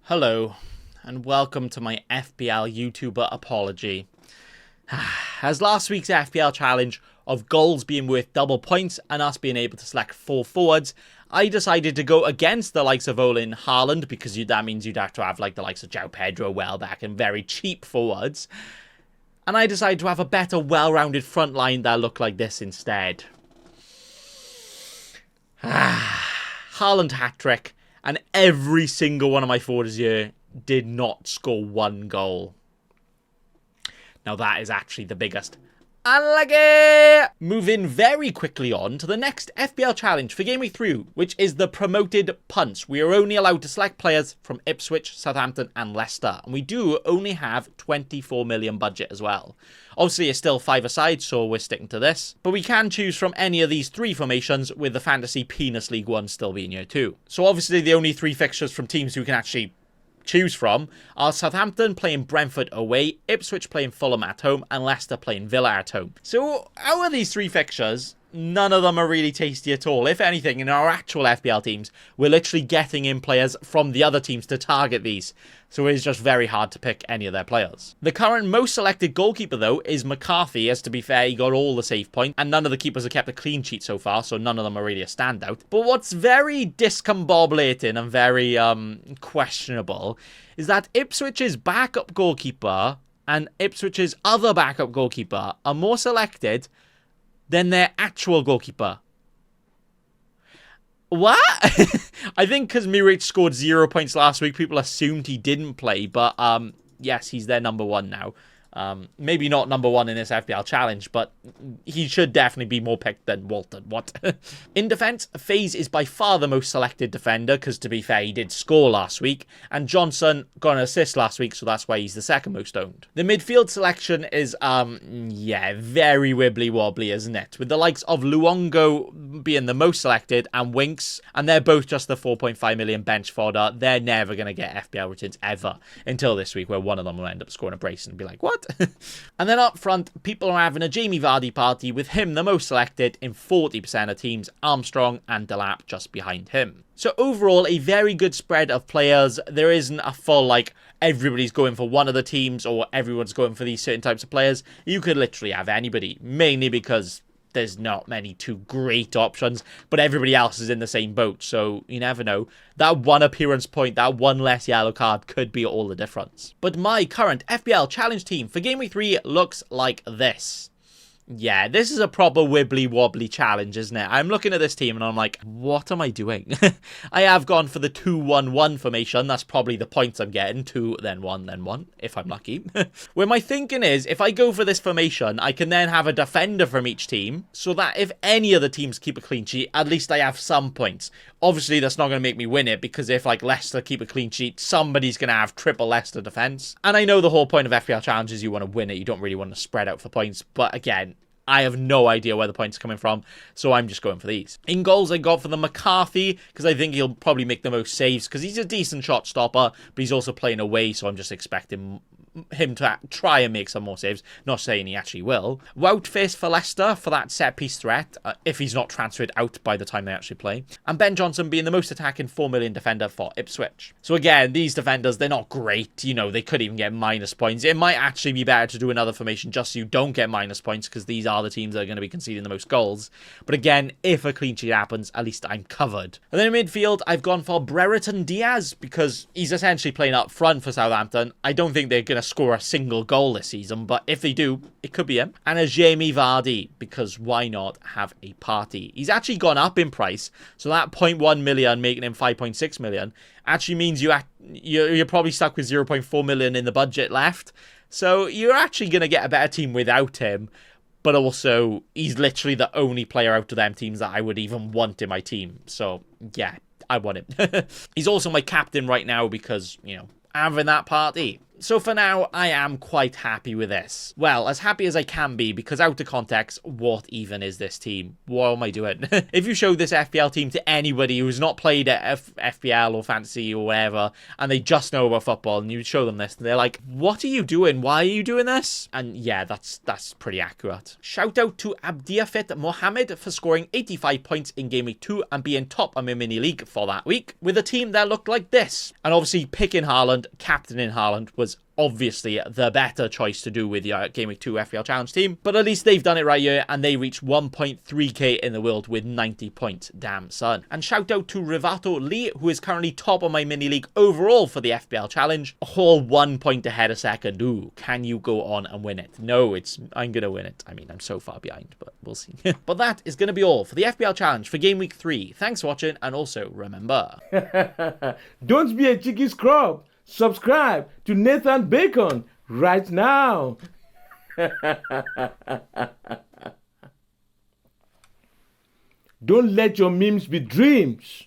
Hello, and welcome to my FPL YouTuber apology. As last week's FPL challenge of goals being worth double points and us being able to select 4 forwards, I decided to go against the likes of Olin Haaland because that means you'd have to have like the likes of João Pedro, Welbeck, and very cheap forwards. And I decided to have a better, well-rounded front line that looked like this instead. Haaland hat-trick. And every single one of my forwards here did not score 1 goal. Now that is actually the biggest. Unlucky! Moving very quickly on to the next FPL challenge for Game Week 3, which is the promoted punts. We are only allowed to select players from Ipswich, Southampton and Leicester. And we do only have 24 million budget as well. Obviously, it's still 5-a-side, so we're sticking to this. But we can choose from any of these 3 formations, with the Fantasy Penis League one still being here too. So obviously, the only 3 fixtures from teams who can actually choose from are Southampton playing Brentford away, Ipswich playing Fulham at home, and Leicester playing Villa at home. So out of these 3 fixtures, none of them are really tasty at all. If anything, in our actual FPL teams, we're literally getting in players from the other teams to target these. So it is just very hard to pick any of their players. The current most selected goalkeeper, though, is McCarthy, as to be fair, he got all the save points, and none of the keepers have kept a clean sheet so far, so none of them are really a standout. But what's very discombobulating and very questionable is that Ipswich's backup goalkeeper and Ipswich's other backup goalkeeper are more selected than their actual goalkeeper. What? I think because Muric scored 0 points last week, people assumed he didn't play, but yes, he's their number 1 now. Maybe not number 1 in this FPL challenge, but he should definitely be more picked than Walton. What? In defence, FaZe is by far the most selected defender, because to be fair, he did score last week, and Johnson got an assist last week, so that's why he's the second most owned. The midfield selection is, yeah, very wibbly-wobbly, isn't it? With the likes of Luongo being the most selected, and Winks, and they're both just the 4.5 million bench fodder. They're never going to get FPL returns ever, until this week, where one of them will end up scoring a brace and be like, what? And then up front, people are having a Jamie Vardy party, with him the most selected in 40% of teams, Armstrong and Delap just behind him. So overall, a very good spread of players. There isn't a full, like, everybody's going for one of the teams or everyone's going for these certain types of players. You could literally have anybody, mainly because there's not many too great options, but everybody else is in the same boat, so you never know. That 1 appearance point, that 1 less yellow card could be all the difference. But my current FPL challenge team for Game Week 3 looks like this. Yeah, this is a proper wibbly-wobbly challenge, isn't it? I'm looking at this team and I'm like, what am I doing? I have gone for the 2-1-1 formation. That's probably the points I'm getting. 2, then 1, then 1, if I'm lucky. Where my thinking is, if I go for this formation, I can then have a defender from each team, so that if any of the teams keep a clean sheet, at least I have some points. Obviously, that's not going to make me win it, because if, like, Leicester keep a clean sheet, somebody's going to have triple Leicester defence. And I know the whole point of FPL challenge is you want to win it. You don't really want to spread out for points. But again, I have no idea where the points are coming from, so I'm just going for these. In goals, I got for the McCarthy, because I think he'll probably make the most saves, because he's a decent shot stopper, but he's also playing away, so I'm just expecting him to try and make some more saves. Not saying he actually will. Wout for Leicester for that set-piece threat, if he's not transferred out by the time they actually play. And Ben Johnson being the most attacking 4 million defender for Ipswich. So again, these defenders, they're not great. You know, they could even get minus points. It might actually be better to do another formation just so you don't get minus points, because these are the teams that are going to be conceding the most goals. But again, if a clean sheet happens, at least I'm covered. And then in midfield, I've gone for Brereton Diaz, because he's essentially playing up front for Southampton. I don't think they're going to score a single goal this season, but if they do, it could be him. And a Jamie Vardy, because why not have a party? He's actually gone up in price, so that 0.1 million making him 5.6 million actually means you're probably stuck with 0.4 million in the budget left, so you're actually going to get a better team without him. But also, he's literally the only player out of them teams that I would even want in my team, so yeah, I want him. He's also my captain right now because, you know, having that party. So for now, I am quite happy with this. Well, as happy as I can be, because out of context, what even is this team? What am I doing? If you show this FPL team to anybody who's not played at FPL or Fantasy or whatever, and they just know about football, and you show them this, they're like, what are you doing? Why are you doing this? And yeah, that's pretty accurate. Shout out to Abdiafit Mohammed for scoring 85 points in Game Week 2 and being top of my mini league for that week, with a team that looked like this. And obviously, picking Haaland, captaining Haaland, was obviously the better choice to do with your Game Week 2 FPL Challenge team, but at least they've done it right here, and they reached 1.3k in the world with 90 points. Damn, son. And shout out to Rivato Lee, who is currently top of my mini league overall for the FPL Challenge, a whole 1 point ahead of second. Ooh, can you go on and win it? No, I'm gonna win it. I mean, I'm so far behind, but we'll see. But that is gonna be all for the FPL Challenge for Game Week 3. Thanks for watching, and also remember, don't be a cheeky scrub. Subscribe to Nathan Bacon right now. Don't let your memes be dreams.